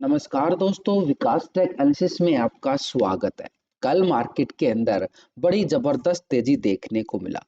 नमस्कार दोस्तों, विकास take analysis में आपका स्वागत है। कल मार्केट के अंदर बड़ी जबरदस्त तेजी देखने को मिला।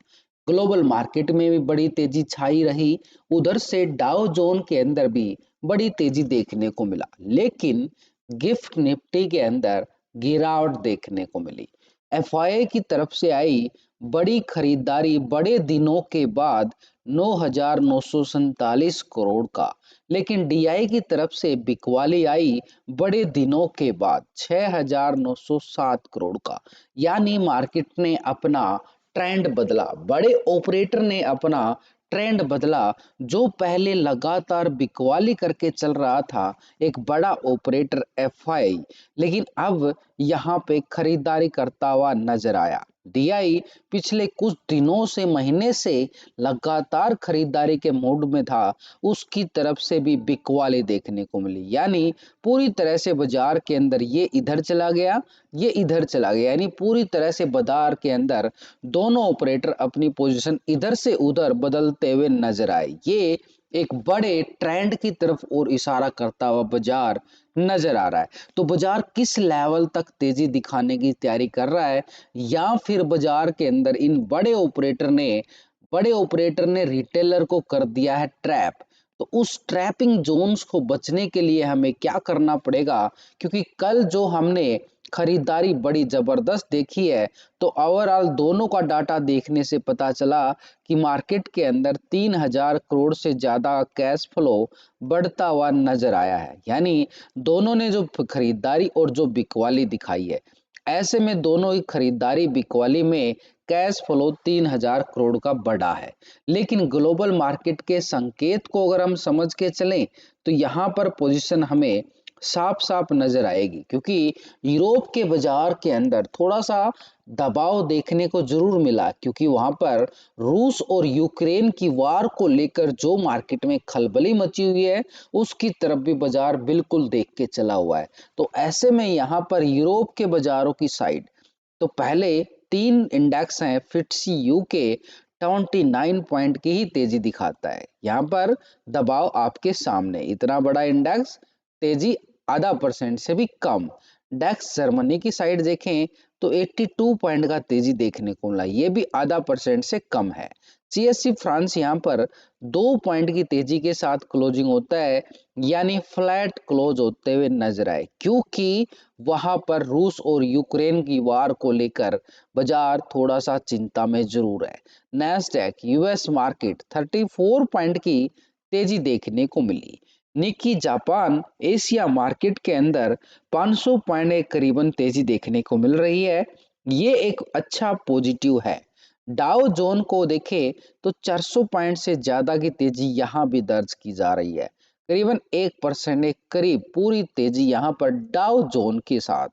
ग्लोबल मार्केट में भी बड़ी तेजी छाई रही। उधर से डाउ जोन के अंदर भी बड़ी तेजी देखने को मिला, लेकिन गिफ्ट निफ्टी के अंदर गिरावट देखने को मिली। एफआईआई की तरफ से आई बड़ी खरीदारी बड़े दिनों के बाद 9,947 करोड़ का, लेकिन डीआई की तरफ से बिकवाली आई बड़े दिनों के बाद 6,907 करोड़ का। यानी मार्केट ने अपना ट्रेंड बदला, बड़े ऑपरेटर ने अपना ट्रेंड बदला। जो पहले लगातार बिकवाली करके चल रहा था एक बड़ा ऑपरेटर एफआई, लेकिन अब यहाँ पे खरीदारी करता हुआ नजर आया। डीआई पिछले कुछ दिनों से महीने से लगातार खरीदारी के मूड में था, उसकी तरफ से भी बिकवाली देखने को मिली। यानी पूरी तरह से बाजार के अंदर ये इधर चला गया, ये इधर चला गया, यानी पूरी तरह से बाजार के अंदर दोनों ऑपरेटर अपनी पोजीशन इधर से उधर बदलते हुए नजर आए। ये एक बड़े ट्रेंड की तरफ और इशारा करता हुआ बाजार नजर आ रहा है। तो बाजार किस लेवल तक तेजी दिखाने की तैयारी कर रहा है, या फिर बाजार के अंदर इन बड़े ऑपरेटर ने रिटेलर को कर दिया है ट्रैप। तो उस ट्रैपिंग जोन्स को बचने के लिए हमें क्या करना पड़ेगा, क्योंकि कल जो हमने खरीदारी बड़ी जबरदस्त देखी है, तो ओवरऑल दोनों का डाटा देखने से पता चला कि मार्केट के अंदर 3,000 करोड़ से ज्यादा कैश फ्लो बढ़ता हुआ नजर आया है। यानी दोनों ने जो खरीदारी और जो बिकवाली दिखाई है, ऐसे में दोनों ही खरीदारी बिकवाली में कैश फ्लो 3,000 करोड़ का बढ़ा है। लेकिन ग्लोबल मार्केट के संकेत को अगर हम समझ के चलें तो यहाँ पर पोजीशन हमें साफ साफ नजर आएगी, क्योंकि यूरोप के बाजार के अंदर थोड़ा सा दबाव देखने को जरूर मिला, क्योंकि वहां पर रूस और यूक्रेन की वार को लेकर जो मार्केट में खलबली मची हुई है, उसकी तरफ भी बाजार बिल्कुल देख के चला हुआ है। तो ऐसे में यहाँ पर यूरोप के बाजारों की साइड तो पहले तीन इंडेक्स हैं, फिट्सी यूके 29 पॉइंट की ही तेजी दिखाता है। यहाँ पर दबाव आपके सामने, इतना बड़ा इंडेक्स, तेजी आधा परसेंट से भी कम। डेक्स जर्मनी की साइड देखें तो 82 पॉइंट का तेजी देखने को मिला, ये भी आधा परसेंट से कम है। सीएससी फ्रांस यहाँ पर 2 पॉइंट की तेजी के साथ क्लोजिंग होता है, यानी फ्लैट क्लोज होते हुए नजर आए, क्योंकि वहां पर रूस और यूक्रेन की वार को लेकर बाजार थोड़ा सा चिंता में जरूर है। नैस्डैक यूएस मार्केट 34 पॉइंट की तेजी देखने को मिली। निकी जापान एशिया मार्केट के अंदर 500 पॉइंट के करीबन तेजी देखने को मिल रही है, ये एक अच्छा पॉजिटिव है। डाउ जोन को देखें तो 400 पॉइंट से ज्यादा की तेजी यहां भी दर्ज की जा रही है, करीबन 1% के करीब पूरी तेजी यहां पर डाउ जोन के साथ।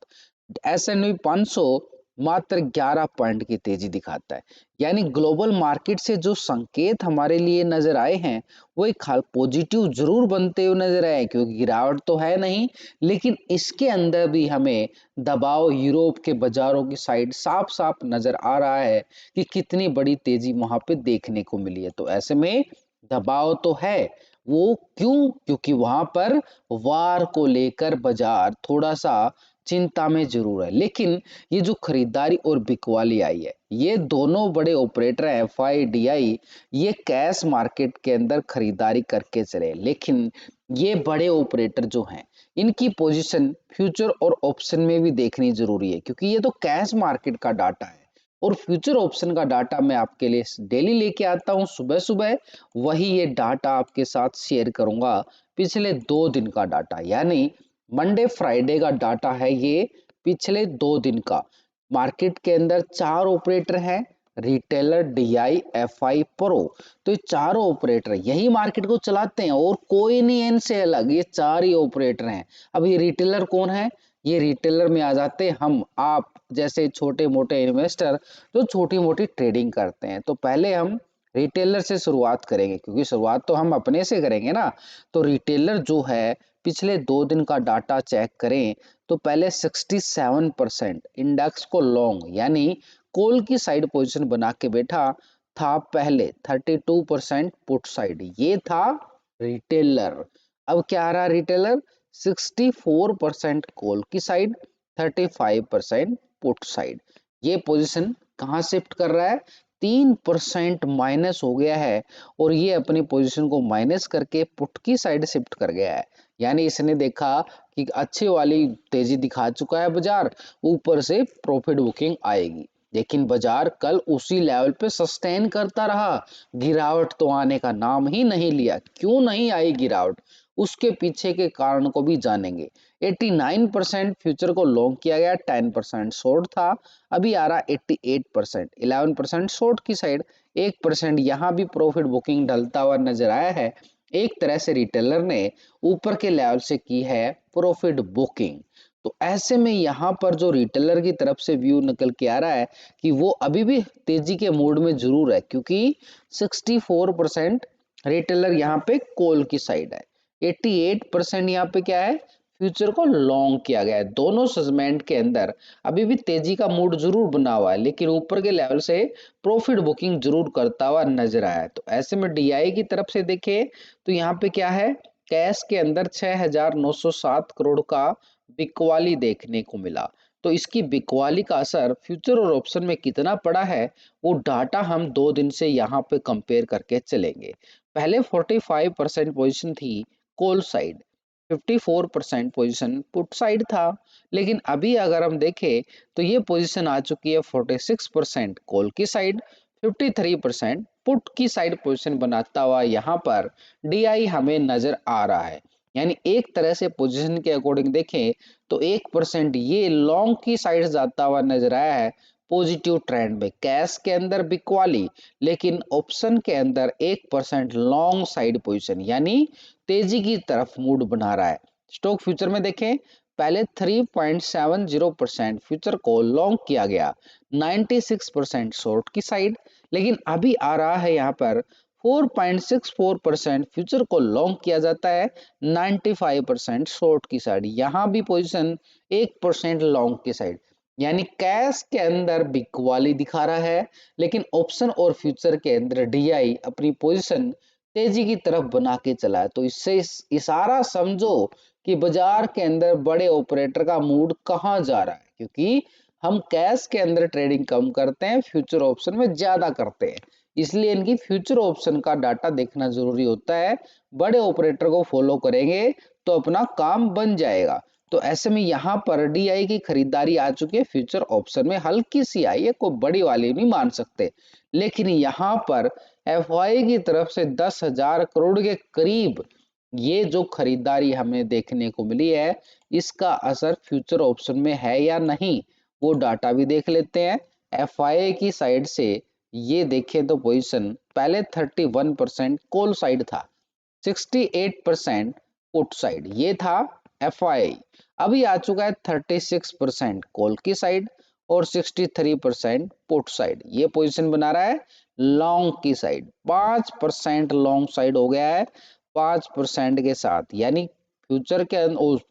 S&P 500 मात्र 11 पॉइंट की तेजी दिखाता है। यानी ग्लोबल मार्केट से जो संकेत हमारे लिए नजर आए हैं वो एक हाल पॉजिटिव जरूर बनते हुए नजर आए, क्योंकि गिरावट तो है नहीं, लेकिन इसके अंदर भी हमें दबाव यूरोप के बाजारों की साइड साफ साफ नजर आ रहा है कि कितनी बड़ी तेजी वहां पे देखने को मिली है। तो ऐसे में दबाव तो है। वो क्यों? क्योंकि वहां पर वार को लेकर बाजार थोड़ा सा चिंता में जरूर है। लेकिन ये जो खरीदारी और बिकवाली आई है, ये दोनों बड़े ऑपरेटर हैं एफआई डीआई, ये कैश मार्केट के अंदर खरीदारी करके चले। लेकिन ये बड़े ऑपरेटर जो हैं, इनकी पोजीशन फ्यूचर और ऑप्शन में भी देखनी जरूरी है, क्योंकि ये तो कैश मार्केट का डाटा है और फ्यूचर ऑप्शन का डाटा मैं आपके लिए डेली लेके आता हूँ सुबह सुबह। वही ये डाटा आपके साथ शेयर करूंगा, पिछले 2 दिन का डाटा, यानी मंडे फ्राइडे का डाटा है ये, पिछले 2 दिन का। मार्केट के अंदर 4 ऑपरेटर हैं, रिटेलर डीआई एफआई प्रो। तो ये चारों ऑपरेटर यही मार्केट को चलाते हैं और कोई नहीं है इनसे अलग, ये 4 ही ऑपरेटर हैं। अब ये रिटेलर कौन है? ये रिटेलर में आ जाते हैं हम आप जैसे छोटे मोटे इन्वेस्टर जो छोटी मोटी ट्रेडिंग करते हैं। तो पहले हम रिटेलर से शुरुआत करेंगे, क्योंकि शुरुआत तो हम अपने से करेंगे ना। तो रिटेलर जो है, पिछले 2 दिन का डाटा चेक करें तो पहले 67% इंडेक्स को लॉन्ग यानी कॉल की साइड पोजीशन बना के बैठा था। पहले 32% पुट साइड, ये था रिटेलर। अब क्या आ रहा रिटेलर? 64% कॉल की साइड, 35% पुट साइड। ये पोजीशन कहाँ शिफ्ट कर रहा है, 3% माइनस हो गया है और ये अपनी पोजीशन को माइनस करके पुट की साइड शिफ्ट कर गया है। यानी इसने देखा कि अच्छी वाली तेजी दिखा चुका है बाजार, ऊपर से प्रॉफिट बुकिंग आएगी, लेकिन बाजार कल उसी लेवल पे सस्टेन करता रहा, गिरावट तो आने का नाम ही नहीं लिया। क्यों नहीं आई गिरावट, उसके पीछे के कारण को भी जानेंगे। 89% फ्यूचर को लॉन्ग किया गया, 10% शॉर्ट था, अभी आ रहा 88%, 11% शॉर्ट की साइड, 1% यहाँ भी प्रॉफिट बुकिंग ढलता हुआ नजर आया है। एक तरह से रिटेलर ने ऊपर के लेवल से की है प्रॉफिट बुकिंग। तो ऐसे में यहाँ पर जो रिटेलर की तरफ से व्यू निकल के आ रहा है कि वो अभी भी तेजी के मूड में जरूर है, क्योंकि 64% रिटेलर यहाँ पे कॉल की साइड है, 88% यहाँ पे क्या है, फ्यूचर को लॉन्ग किया गया है। दोनों सेगमेंट के अंदर अभी भी तेजी का मूड जरूर बना हुआ है, लेकिन ऊपर के लेवल से प्रॉफिट बुकिंग जरूर करता हुआ नजर आया है। तो ऐसे में डीआई की तरफ से देखें तो यहाँ पे क्या है, कैश के अंदर 6,907 करोड़ का बिकवाली देखने को मिला। तो इसकी बिकवाली का असर फ्यूचर और ऑप्शन में कितना पड़ा है, वो डाटा हम 2 दिन से यहाँ पे कंपेयर करके चलेंगे। पहले 45% पोजीशन थी call side, 54% position put side था, लेकिन अभी अगर हम देखें तो ये पोजीशन आ चुकी है 46% कॉल की साइड, 53% पुट की साइड पोजीशन बनाता हुआ यहाँ पर डीआई हमें नजर आ रहा है। यानी एक तरह से पोजीशन के अकॉर्डिंग देखें तो 1% ये लॉन्ग की साइड जाता हुआ नजर आया है पॉजिटिव ट्रेंड में, कैश के अंदर बिकवाली, लेकिन ऑप्शन के अंदर 1% लॉन्ग साइड पोजीशन, यानी तेजी की तरफ मूड बना रहा है। स्टॉक फ्यूचर में देखें, पहले 3.70% फ्यूचर को लॉन्ग किया गया, 96% शॉर्ट की साइड, लेकिन अभी आ रहा है यहाँ पर 4.64% फ्यूचर को लॉन्ग किया जाता है, 95% शॉर्ट की साइड, यहाँ भी पोजीशन 1% लॉन्ग की साइड। यानी कैश के अंदर बिकवाली दिखा रहा है, लेकिन ऑप्शन और फ्यूचर के अंदर डीआई अपनी पोजीशन तेजी की तरफ बना के चला है। तो इससे इशारा समझो कि बाजार के अंदर बड़े ऑपरेटर का मूड कहाँ जा रहा है, क्योंकि हम कैश के अंदर ट्रेडिंग कम करते हैं, फ्यूचर ऑप्शन में ज्यादा करते हैं, इसलिए इनकी फ्यूचर ऑप्शन का डाटा देखना जरूरी होता है। बड़े ऑपरेटर को फॉलो करेंगे तो अपना काम बन जाएगा। तो ऐसे में यहाँ पर डीआई की खरीदारी आ चुकी है फ्यूचर ऑप्शन में, हल्की सी आई है, कोई बड़ी वाली नहीं मान सकते, लेकिन यहाँ पर एफआई की तरफ से 10,000 करोड़ के करीब ये जो खरीदारी हमें देखने को मिली है, इसका असर फ्यूचर ऑप्शन में है या नहीं, वो डाटा भी देख लेते हैं। एफआई की साइड से ये देखें तो पोजीशन पहले 31% कॉल साइड था, 68% पुट साइड, ये था एफआई। अभी आ चुका है 36% कॉल की साइड और 63% पुट साइड, ये पोजीशन बना रहा है लॉन्ग की साइड, 5% लॉन्ग साइड हो गया है 5% के साथ, यानी फ्यूचर के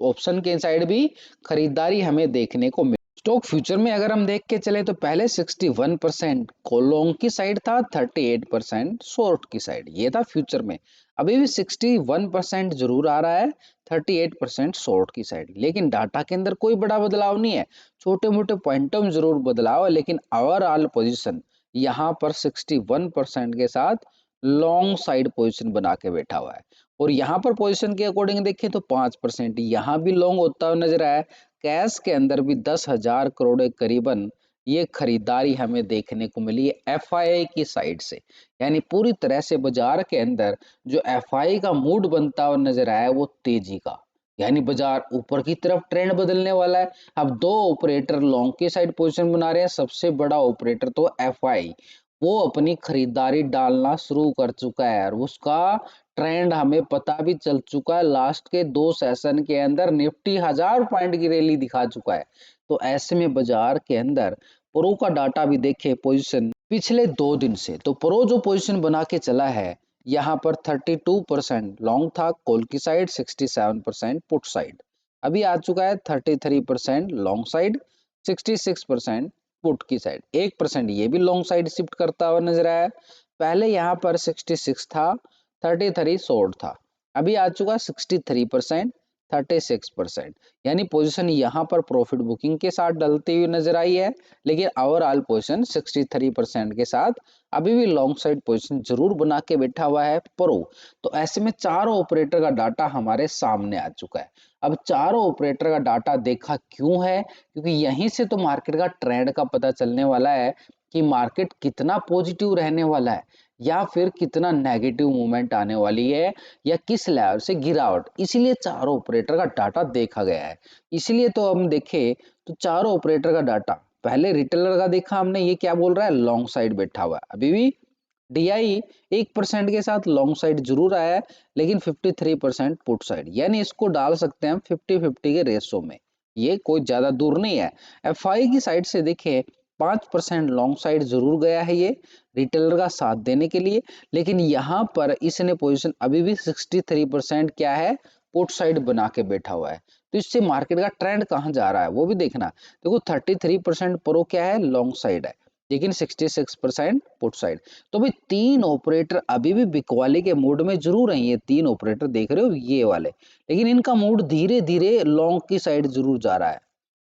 ऑप्शन के साइड भी खरीदारी हमें देखने को मिली। स्टॉक फ्यूचर में अगर हम देख के चले तो पहले 61% लॉन्ग की साइड था, 38% शॉर्ट की साइड, ये था फ्यूचर में। अभी भी 61% जरूर आ रहा है, 38% शॉर्ट की साइड, लेकिन डाटा के अंदर कोई बड़ा बदलाव नहीं है, छोटे मोटे पॉइंटों में जरूर बदलाव है, लेकिन ओवरऑल पोजीशन यहाँ पर 61% के साथ लॉन्ग साइड पोजीशन बना के बैठा हुआ है। और यहाँ पर पोजीशन के अकॉर्डिंग देखें तो 5% यहाँ भी लॉन्ग होता हुआ नजर आया है। कैश के अंदर भी 10,000 करोड़ करीबन ये खरीदारी हमें देखने को मिली है एफआई की साइड से। यानी पूरी तरह से बाजार के अंदर जो एफआई का मूड बनता हुआ नजर आया है वो तेजी का, यानी बाजार ऊपर की तरफ ट्रेंड बदलने वाला है। अब दो ऑपरेटर लॉन्ग की साइड पोजीशन बना रहे हैं, सबसे बड़ा ऑपरेटर तो एफआई, वो अपनी खरीदारी डालना शुरू कर चुका है और उसका ट्रेंड हमें पता भी चल चुका है, लास्ट के 2 सेशन के अंदर निफ्टी 1,000 पॉइंट की रैली दिखा चुका है। तो ऐसे में बाजार के अंदर प्रो का डाटा भी देखे पोजीशन पिछले 2 दिन से, तो प्रो जो पोजीशन बना के चला है यहाँ पर 32% लॉन्ग था कॉल की साइड, 67% पुट साइड, अभी आ चुका है 33% लॉन्ग साइड, 66% पुट की साइड, 1% ये भी लॉन्ग साइड शिफ्ट करता हुआ नजर आया। पहले यहाँ पर 66 था, 33 शॉर्ट था, अभी आ चुका 63%, 36%। यानी पोजीशन यहाँ पर प्रॉफिट बुकिंग के साथ डलती हुई नजर आई है, लेकिन ओवरऑल पोजीशन 63% के साथ अभी भी लॉन्ग साइड पोजीशन जरूर बना के बैठा हुआ है प्रो। तो ऐसे में चारों ऑपरेटर का डाटा हमारे सामने आ चुका है। अब चारों ऑपरेटर का डाटा देखा क्यों है, क्योंकि यहीं से तो मार्केट का ट्रेंड का पता चलने वाला है कि मार्केट कितना पॉजिटिव रहने वाला है या फिर कितना नेगेटिव मूवमेंट आने वाली है या किस लेवल से गिरावट। इसीलिए चारों ऑपरेटर का डाटा देखा गया है। इसलिए तो हम देखें तो चारों ऑपरेटर का डाटा, पहले रिटेलर का देखा हमने, ये क्या बोल रहा है, लॉन्ग साइड बैठा हुआ है। अभी भी डीआई 1% के साथ लॉन्ग साइड जरूर आया है, लेकिन 53% पुट साइड, यानी इसको डाल सकते हैं हम 50-50 के रेशो में, ये कोई ज्यादा दूर नहीं है। एफआई की साइड से देखें 5% लॉन्ग साइड जरूर गया है ये रिटेलर का साथ देने के लिए, लेकिन यहाँ पर इसने पोजीशन अभी भी 63% क्या है, पुट साइड बना के बैठा हुआ है। तो इससे मार्केट का ट्रेंड कहाँ जा रहा है वो भी देखना। देखो 33% प्रो क्या है, लॉन्ग साइड है, लेकिन 66% पुट साइड। तो भाई तीन ऑपरेटर अभी भी बिकवाली के मूड में जरूर हैं, ये तीन ऑपरेटर देख रहे हो ये वाले, लेकिन इनका मूड धीरे धीरे लॉन्ग की साइड जरूर जा रहा है।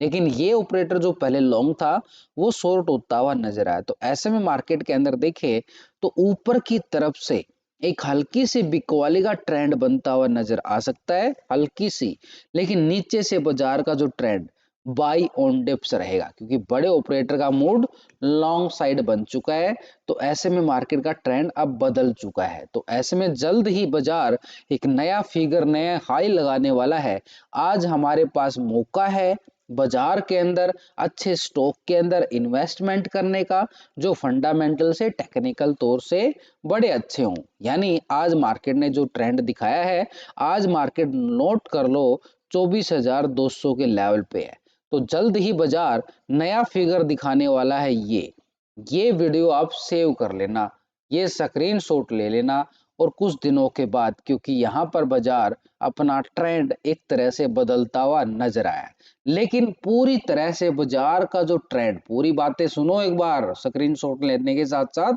लेकिन ये ऑपरेटर जो पहले लॉन्ग था वो शॉर्ट होता हुआ नजर आया। तो ऐसे में मार्केट के अंदर देखे तो ऊपर की तरफ से एक हल्की सी बिकवाली का ट्रेंड बनता हुआ नजर आ सकता है, हल्की सी, लेकिन नीचे से बाजार का जो ट्रेंड बाई ऑन डिप्स रहेगा, क्योंकि बड़े ऑपरेटर का मूड लॉन्ग साइड बन चुका है। तो ऐसे में मार्केट का ट्रेंड अब बदल चुका है। तो ऐसे में जल्द ही बाजार एक नया फिगर, नया हाई लगाने वाला है। आज हमारे पास मौका है बाजार के अंदर अच्छे स्टॉक के अंदर इन्वेस्टमेंट करने का, जो फंडामेंटल से टेक्निकल तौर से बड़े अच्छे हों। यानी आज मार्केट ने जो ट्रेंड दिखाया है, आज मार्केट नोट कर लो 24,200 के लेवल पे है। तो जल्द ही बाजार नया फिगर दिखाने वाला है। ये वीडियो आप सेव कर लेना, ये स्क्रीनशॉट ले लेना, और कुछ दिनों के बाद, क्योंकि यहाँ पर बाजार अपना ट्रेंड एक तरह से बदलता हुआ नजर आया है। लेकिन पूरी तरह से बाजार का जो ट्रेंड, पूरी बातें सुनो एक बार, स्क्रीनशॉट लेने के साथ साथ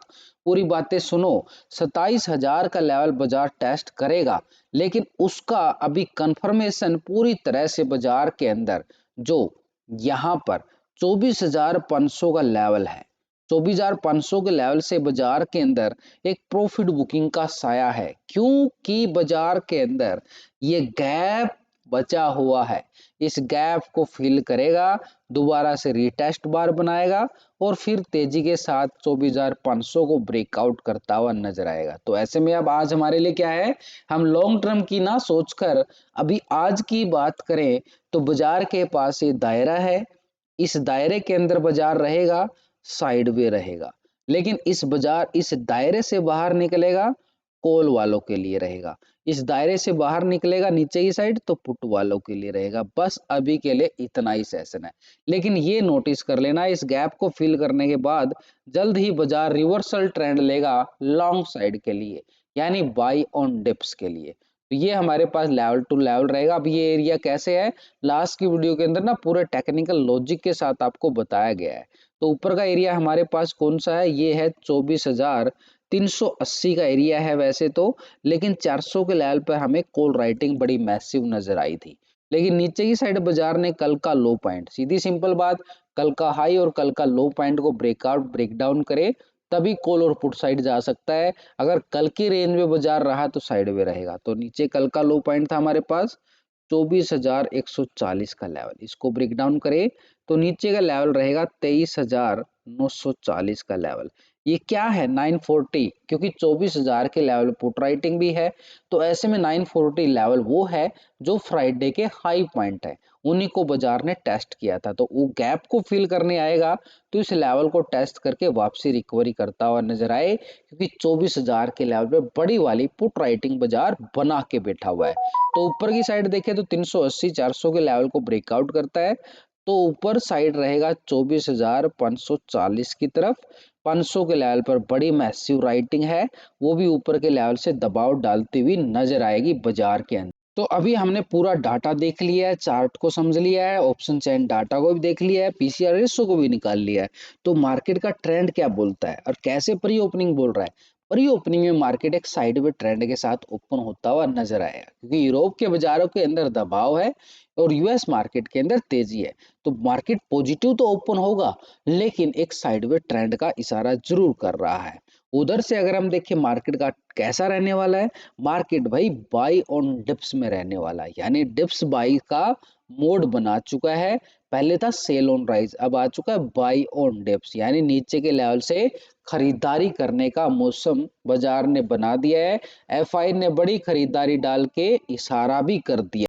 पूरी बातें सुनो। 27,000 का लेवल बाजार टेस्ट करेगा, लेकिन उसका अभी कंफर्मेशन पूरी तरह से बाजार के अंदर जो यहाँ पर 24,500 का लेवल है, 24,500 के लेवल से बाजार के अंदर एक प्रॉफिट बुकिंग का साया है, क्योंकि बाजार के अंदर ये गैप बचा हुआ है। इस गैप को फिल करेगा, दोबारा से रीटेस्ट बार बनाएगा और फिर तेजी के साथ 24,500 को ब्रेकआउट करता हुआ नजर आएगा। तो ऐसे में अब आज हमारे लिए क्या है, हम लॉन्ग टर्म की ना सोचकर अभी आज की बात करें तो बाजार के पास ये दायरा है, इस दायरे के अंदर बाजार रहेगा, साइडवे रहेगा। लेकिन इस दायरे से बाहर निकलेगा, कॉल वालों के लिए रहेगा। इस दायरे से बाहर निकलेगा नीचे की साइड, तो पुट वालों के लिए रहेगा। बस अभी के लिए इतना ही सेशन है। लेकिन ये नोटिस कर लेना, इस गैप को फिल करने के बाद जल्द ही बाजार रिवर्सल ट्रेंड लेगा लॉन्ग साइड के लिए, यानी बाई ऑन डिप्स के लिए। तो ये हमारे पास लेवल टू लेवल रहेगा। अब ये एरिया कैसे है, लास्ट की वीडियो के अंदर ना पूरे टेक्निकल लॉजिक के साथ आपको बताया गया है। तो ऊपर का एरिया हमारे पास कौन सा है, ये है 24,380 का एरिया है वैसे तो, लेकिन 400 के लेवल पर हमें कॉल राइटिंग बड़ी मैसिव नजर आई थी। लेकिन नीचे की साइड बाजार ने कल का लो पॉइंट, सीधी सिंपल बात, कल का हाई और कल का लो पॉइंट को ब्रेक डाउन करे तभी कॉल और पुट साइड जा सकता है। अगर कल की रेंज में बाजार रहा तो साइड में रहेगा। तो नीचे कल का लो पॉइंट था हमारे पास 24,140 का लेवल, इसको ब्रेक डाउन करे तो नीचे का लेवल रहेगा 23,940 का लेवल। ये क्या है, 940, क्योंकि 24,000 के लेवल पुट राइटिंग भी है। तो ऐसे में 940 लेवल वो है जो फ्राइडे के हाई पॉइंट है, उन्हीं को बाजार ने टेस्ट किया था। तो वो गैप को फिल करने आएगा तो इस लेवल को टेस्ट करके वापसी रिकवरी करता हुआ नजर आए, क्योंकि 24,000 के लेवल पे बड़ी वाली पुट राइटिंग बाजार बना के बैठा हुआ है। तो ऊपर की साइड देखें तो 380-400 के लेवल को ब्रेकआउट करता है, तो ऊपर साइड रहेगा 24,540 की तरफ। 500 के लेवल पर बड़ी मैसिव राइटिंग है, वो भी ऊपर के लेवल से दबाव डालती हुई नजर आएगी बाजार के अंदर। तो अभी हमने पूरा डाटा देख लिया है, चार्ट को समझ लिया है, ऑप्शन चेन डाटा को भी देख लिया है, पीसीआर रेशो को भी निकाल लिया है। तो मार्केट का ट्रेंड क्या बोलता है और कैसे प्री ओपनिंग बोल रहा है, और ये ओपनिंग में मार्केट एक साइडवेज ट्रेंड के साथ ओपन होता हुआ नजर आएगा, क्योंकि यूरोप के बाजारों के अंदर दबाव है और यूएस मार्केट के अंदर तेजी है। तो मार्केट पॉजिटिव तो ओपन होगा, लेकिन एक साइडवेज ट्रेंड का इशारा जरूर कर रहा है। उधर से अगर हम देखें मार्केट का कैसा रहने वाला है, मार्केट भाई बाई ऑन डिप्स में रहने वाला है, यानी डिप्स बाई का मोड बना चुका है। पहले था सेल ऑन राइज, अब आ चुका है बाई ऑन डिप्स, यानी नीचे के लेवल से खरीदारी करने का मौसम बाजार ने बना दिया है। एफआई ने बड़ी खरीदारी डाल के इशारा भी कर दिया।